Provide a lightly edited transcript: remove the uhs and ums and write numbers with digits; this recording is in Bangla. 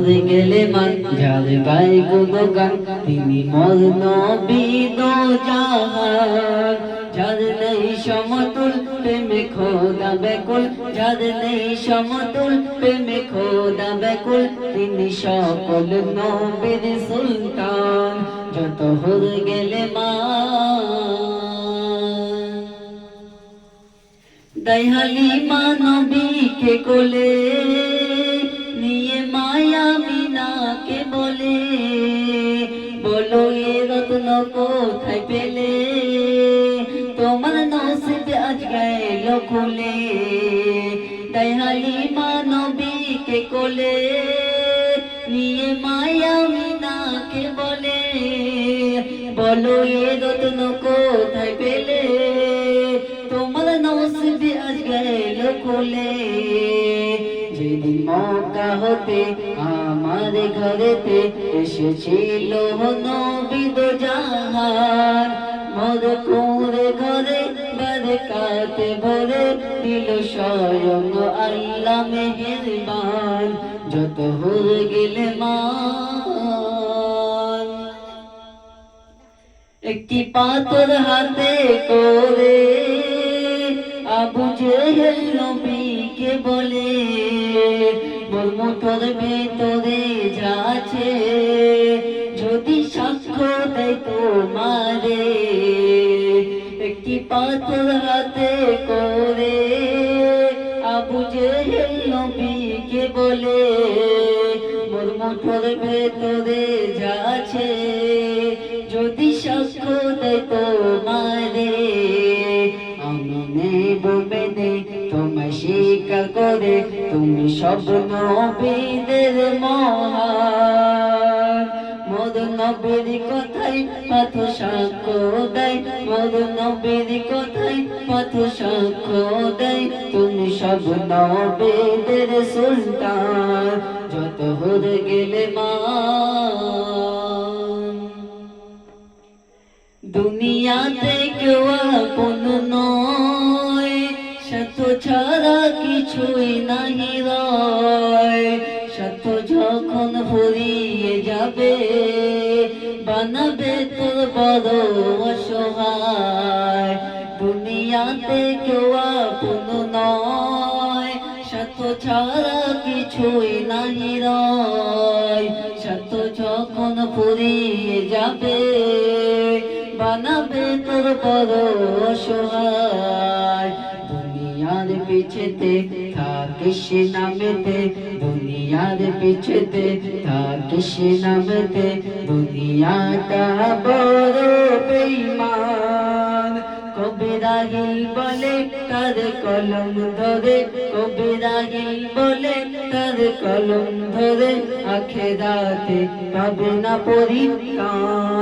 হয়ে গেলে মান যার গায়ে গুণগান তিনি মোর নবী দো জাহান যার নেই সমতুল প্রেমে খোদা ব্যাকুল যার নেই সমতুল প্রেমে খোদা ব্যাকুল তিনি সকল নবীর সুলতান যত হয়ে গেলে মান দয়ালি মানবীকে কোলে নিয়ে মায়া মিনাকে বলে বলো এ রত্ন কোথায় পেলে তোমার নসিব আজ গেল খুলে দয়ালি মানবীকে কোলে নিয়ে মায়া মিনাকে বলে বলো এ রত্ন কোথায় পেলে তোমার নসিব আজ গেল খুলে যেদিন মক্কা হতে আমার ঘরেতে এসেছিল নবী দো জাহান মোর কুঁড়ে ঘরে বরকাতে ভরে দিল স্বয়ং আল্লাহ মেহেরবান যত হয়ে গেলে মান একটি পাথর হাতে করে আবু জেহেল নবীকে বলে মোর মুঠোর ভেতরে যাচ্ছে যদি সাক্ষ্য দেয় তোমারে একটি পাথর হাতে করে আবু জেহেল নবীকে বলে মোর মুঠোর ভেতরে যাচ্ছে যদি সাক্ষ্য দেয় তোমারে আমি নেব মেনে তোমায় স্বীকার করে তুমি সব নবীদের মহান মোর নবীর কথাই পাথর সাক্ষ্য দেয় মোর নবীর কথাই পাথর সাক্ষ্য দেয় তুমি সব নবীদের সুলতান যত হয়ে গেলে মান দুনিয়াতে কেউ আপন নয় সত্য ছাড়া কিছুই নাহি রয় সত্য যখন ফুরিয়ে যাবে বানাবে তোর বড় অসহায় দুনিয়াতে কেউ আপন নয় সত্য ছাড়া কিছুই নাহি রয় সত্য যখন ফুরিয়ে যাবে বানাবে তোর বড় অসহায় দুনিয়ার পিছেতে থাকিস নামেতে দুনিয়ার পিছেতে থাকিস নামেতে দুনিয়াটা বড় বেঈমান কবি রাহিল বলে তার কলম ধরে কবি রাহিল বলে তার কলম ধরে আখেরাতে পাবে না পরিত্রাণ